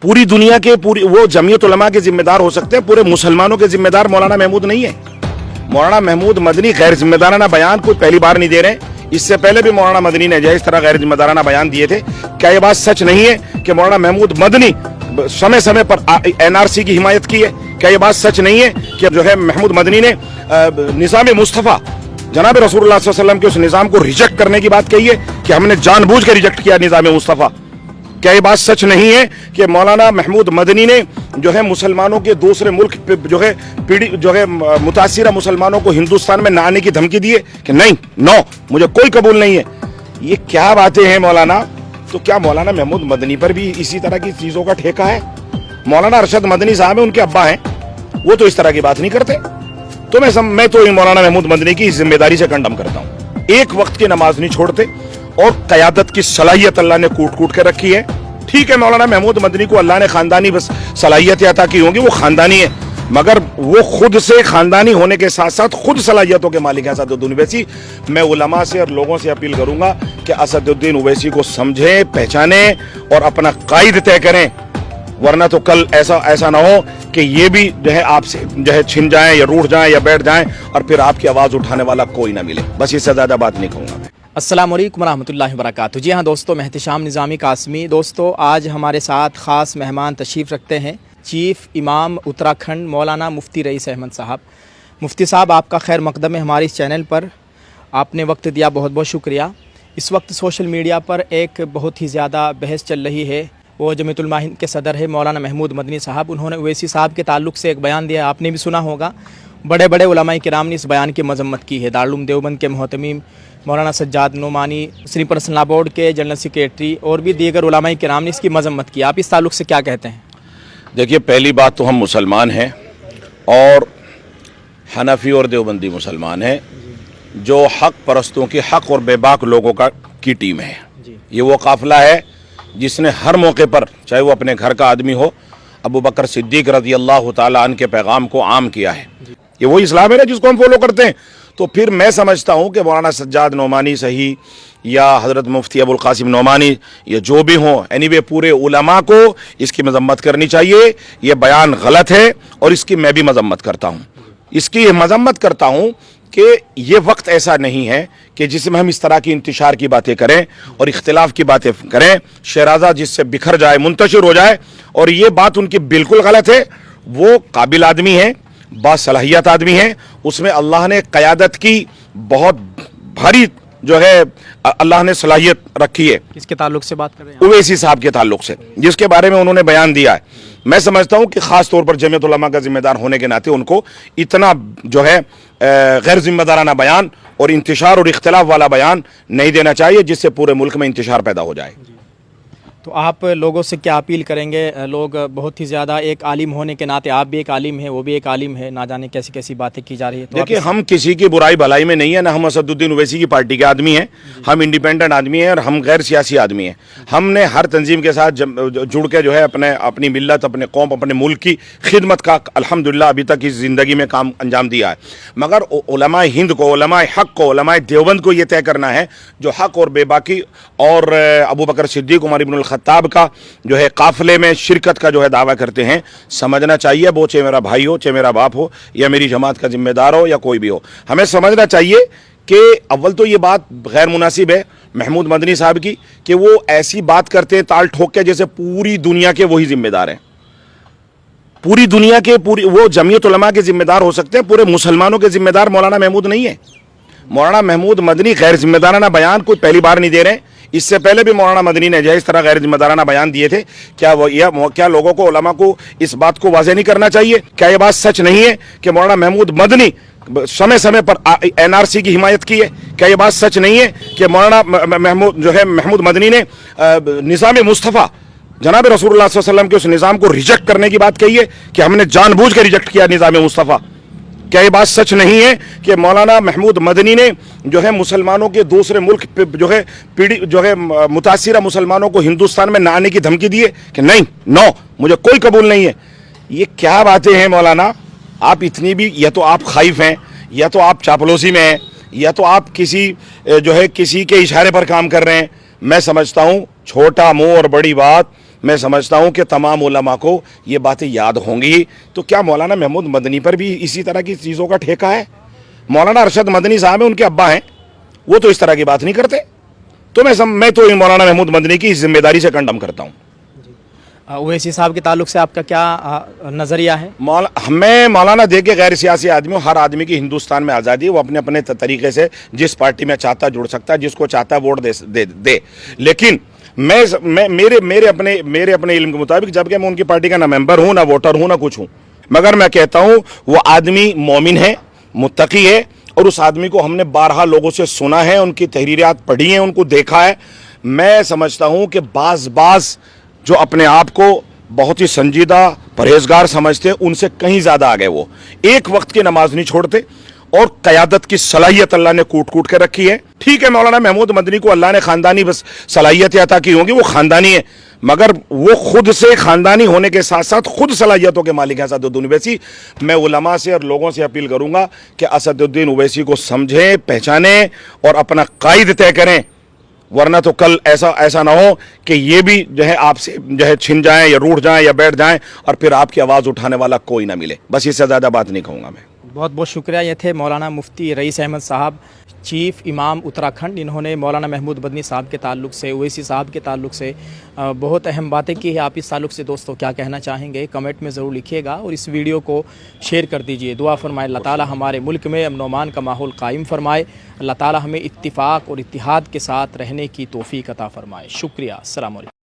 पूरी दुनिया के पूरी वो जमीयत उलमा के जिम्मेदार हो सकते हैं, पूरे मुसलमानों के जिम्मेदार मौलाना महमूद नहीं है। मौलाना महमूद मदनी गैर जिम्मेदाराना बयान कोई पहली बार नहीं दे रहे। इससे पहले भी मौलाना मदनी ने इस तरह गैर जिम्मेदाराना बयान दिए थे। क्या ये बात सच नहीं है कि मौलाना महमूद मदनी समय समय पर NRC की हिमायत की है? क्या ये बात सच नहीं है कि जो है महमूद मदनी ने निज़ाम मुस्तफ़ा जनाब रसूलुल्लाह सल्लल्लाहु अलैहि वसल्लम के उस निज़ाम को रिजेक्ट करने की बात कही है कि हमने जानबूझ के रिजेक्ट किया निज़ाम मुस्तफ़ा? क्या ये बात सच नहीं है कि मौलाना महमूद मदनी ने जो है मुसलमानों के दूसरे मुल्क जो है पीढ़ी जो है मुतासिरा मुसलमानों को हिंदुस्तान में न आने की धमकी दी है कि नहीं, नो, मुझे कोई कबूल नहीं है? ये क्या बातें हैं मौलाना? तो क्या मौलाना महमूद मदनी पर भी इसी तरह की चीजों का ठेका है? मौलाना अरशद मदनी साहब है, उनके अब्बा हैं, वो तो इस तरह की बात नहीं करते। तो मैं तो मौलाना महमूद मदनी की जिम्मेदारी से कंडम करता हूँ। एक वक्त की नमाज नहीं छोड़ते और क़यादत की सलाहियत अल्लाह ने कूट कूट के रखी है। ठीक है, मौलाना महमूद मदनी को अल्लाह ने खानदानी बस सलाहियत अता की होंगी, वो खानदानी है, मगर वो खुद से खानदानी होने के साथ साथ खुद सलाहियतों के मालिक हैं। असदुद्दीन ओवैसी, मैं उलमा से और लोगों से अपील करूंगा कि असदुद्दीन ओवैसी को समझें, पहचानें और अपना कायद तय करें, वरना तो कल ऐसा ना हो कि ये भी जो है आपसे जो है छिन जाएं या रूठ जाएं या बैठ जाएं और फिर आपकी आवाज उठाने वाला कोई ना मिले। बस इससे ज्यादा बात नहीं कहूंगा मैं। अस्सलाम वालेकुम रहमतुल्लाहि व बरकातुहू। जी हाँ दोस्तों, मैं एहतिशाम निज़ामी कासमी। दोस्तों, आज हमारे साथ ख़ास मेहमान तशरीफ़ रखते हैं चीफ़ इमाम उत्तराखंड मौलाना मुफ्ती रईस अहमद साहब। मुफ्ती साहब, आपका खैर मकदम है हमारे इस चैनल पर, आपने वक्त दिया, बहुत बहुत शुक्रिया। इस वक्त सोशल मीडिया पर एक बहुत ही ज़्यादा बहस चल रही है, वो जमीयतुल उलमा हिंद के सदर है मौलाना महमूद मदनी साहब। उन्होंने ओवैसी साहब के ताल्लुक़ से एक बयान दिया, आपने भी सुना होगा। बड़े बड़े उलमाए किराम ने इस बयान की मजम्मत की है। दारुल उलूम देवबंद के मोहतमीम मौलाना Sajjad Nomani, Sunni personal law board के जनरल सेक्रेटरी और भी दीगर उलमाए किराम ने इसकी मजम्मत की। आप इस ताल्लुक़ से क्या कहते हैं? देखिए, पहली बात तो हम मुसलमान हैं और हनफी और देवबंदी मुसलमान हैं, जो हक परस्तों की हक और बेबाक लोगों की टीम है। ये वो काफिला है जिसने हर मौके पर, चाहे वो अपने घर का आदमी हो, अबू बकर सिद्दीक रज़ी अल्लाह ताला अन्हु के पैगाम को आम किया है। ये वो इस्लाम है ना जिसको हम फॉलो करते हैं। तो फिर मैं समझता हूँ कि मौलाना सज्जाद नोमानी सही या हज़रत मुफ्ती अबुल कासिम नोमानी या जो भी हों, एनीवे पूरे उलमा को इसकी मजम्मत करनी चाहिए। ये बयान गलत है और इसकी मैं भी मजम्मत करता हूँ। इसकी मजम्मत करता हूँ कि ये वक्त ऐसा नहीं है कि जिसमें हम इस तरह की इंतशार की बातें करें और इख्तिलाफ की बातें करें, शहराजा जिससे बिखर जाए, मुंतशिर हो जाए। और ये बात उनकी बिल्कुल गलत है। वो काबिल आदमी है, बासलाहियत आदमी है, उसमें अल्लाह ने क़यादत की बहुत भारी जो है अल्लाह ने सलाहियत रखी है। किसके ताल्लुक़ से बात कर रहे हैं? ओवैसी साहब के ताल्लुक़ से, जिसके बारे में उन्होंने बयान दिया है। मैं समझता हूँ कि ख़ास तौर पर जमीयत उलमा का जिम्मेदार होने के नाते उनको इतना जो है गैर जिम्मेदाराना बयान और इंतशार और इख्तिलाफ वाला बयान नहीं देना चाहिए, जिससे पूरे मुल्क में इंतशार पैदा हो जाए। तो आप लोगों से क्या अपील करेंगे? लोग बहुत ही ज़्यादा, एक आलिम होने के नाते आप भी एक आलिम है, वो भी एक आलिम है, ना जाने कैसी कैसी बातें की जा रही है। तो देखिए, हम किसी की बुराई भलाई में नहीं है, ना हम असदुद्दीन ओवैसी की पार्टी के आदमी हैं। हम इंडिपेंडेंट आदमी हैं और हम गैर सियासी आदमी हैं। हमने हर तंजीम के साथ जुड़ के जो है अपनी मिल्लत, अपने कौम, अपने मुल्क की खिदमत का अल्हम्दुलिल्लाह अभी तक इस ज़िंदगी में काम अंजाम दिया है। मगर उलमाए हिंद को, उलमाए हक को, उलमाए देवबंद को ये तय करना है जो हक और बेबाकी और अबू बकर सिद्दीक, उमर इब्नुल खत्ताब का जो है काफिले में शिरकत का जो है दावा करते हैं। समझना चाहिए, वो चाहे मेरा भाई हो, चाहे मेरा बाप हो, या मेरी जमात का जिम्मेदार हो, या कोई भी हो, हमें समझना चाहिए कि अव्वल तो ये बात गैर मुनासिब है महमूद मदनी साहब की कि वो ऐसी बात करते हैं ताल ठोक के जैसे पूरी दुनिया के वही जिम्मेदार हैं। पूरी दुनिया के वो जमीयत उलमा के जिम्मेदार हो सकते हैं, पूरे मुसलमानों के जिम्मेदार मौलाना महमूद नहीं है। मौलाना महमूद मदनी गैर जिम्मेदाराना बयान कोई पहली बार नहीं दे रहे। इससे पहले भी मौलाना मदनी ने इस तरह गैर जिम्मेदाराना बयान दिए थे। क्या लोगों को, उलमा को इस बात को वाज़ेह नहीं करना चाहिए? क्या ये बात सच नहीं है कि मौलाना महमूद मदनी समय समय पर NRC की हिमायत की है? क्या ये बात सच नहीं है कि मौलाना महमूद मदनी ने निज़ाम मुस्तफ़ा जनाब रसूलुल्लाह सल्लल्लाहु अलैहि वसल्लम के उस निज़ाम को रिजेक्ट करने की बात कही है कि हमने जानबूझ के रिजेक्ट किया निज़ाम मुस्तफ़ा? क्या ये बात सच नहीं है कि मौलाना महमूद मदनी ने जो है मुसलमानों के दूसरे मुल्क जो है पीढ़ी जो है मुतासिरा मुसलमानों को हिंदुस्तान में न आने की धमकी दी है कि नहीं, नो, मुझे कोई कबूल नहीं है? ये क्या बातें हैं मौलाना? आप इतनी भी, या तो आप खाइफ हैं, या तो आप चापलूसी में हैं, या तो आप किसी के इशारे पर काम कर रहे हैं। मैं समझता हूँ छोटा मुँह और बड़ी बात मैं समझता हूं कि तमाम उलमा को ये बातें याद होंगी। तो क्या मौलाना महमूद मदनी पर भी इसी तरह की चीज़ों का ठेका है? मौलाना अरशद मदनी साहब हैं, उनके अब्बा हैं, वो तो इस तरह की बात नहीं करते। तो मैं तो मौलाना महमूद मदनी की जिम्मेदारी से कंडम करता हूँ। ओवैसी साहब के ताल्लुक से आपका क्या नज़रिया है? मैं मौलाना दे के गैर सियासी आदमी हूँ। हर आदमी की हिंदुस्तान में आज़ादी है, वो अपने अपने तरीके से जिस पार्टी में चाहता जुड़ सकता है, जिसको चाहता है वोट दे। लेकिन मैं मेरे अपने इल्म के मुताबिक, जबकि मैं उनकी पार्टी का ना मेंबर हूँ, ना वोटर हूँ, ना कुछ हूँ, मगर मैं कहता हूँ वो आदमी मोमिन है, मुत्तकी है, और उस आदमी को हमने बारहा लोगों से सुना है, उनकी तहरीरात पढ़ी हैं, उनको देखा है। मैं समझता हूँ कि बाज़ जो अपने आप को बहुत ही संजीदा परहेजगार समझते हैं, उनसे कहीं ज़्यादा आ गए। वो एक वक्त की नमाज नहीं छोड़ते, और क़यादत की सलाहियत अल्लाह ने कूट कूट के रखी है। ठीक है, मौलाना महमूद मदनी को अल्लाह ने ख़ानदानी बस सलाहियतें अता की होंगी, वो ख़ानदानी है, मगर वो खुद से ख़ानदानी होने के साथ साथ खुद सलाहियतों के मालिक हैं असदुद्दीन ओवैसी। मैं उलमा से और लोगों से अपील करूँगा कि असदुद्दीन ओवैसी को समझें, पहचानें और अपना कायद तय करें, वरना तो कल ऐसा ना हो कि ये भी जो है आपसे जो है छिन जाएं या रूठ जाएं या बैठ जाएं, और फिर आपकी आवाज़ उठाने वाला कोई ना मिले। बस इससे ज़्यादा बात नहीं कहूँगा मैं। बहुत बहुत शुक्रिया। ये थे मौलाना मुफ्ती रईस अहमद साहब, चीफ़ इमाम उत्तराखंड। इन्होंने मौलाना महमूद मदनी साहब के ताल्लुक से, ओवैसी साहब के ताल्लुक से बहुत अहम बातें की है। आप इस ताल्लुक से दोस्तों क्या कहना चाहेंगे, कमेंट में ज़रूर लिखिएगा, और इस वीडियो को शेयर कर दीजिए। दुआ फरमाए अल्लाह ताला हमारे मुल्क में अमन व अमान का माहौल कायम फरमाए। अल्लाह ताला हमें इत्तिफाक और इत्तिहाद के साथ रहने की तौफीक अता फरमाए। शुक्रिया। अस्सलाम वालेकुम।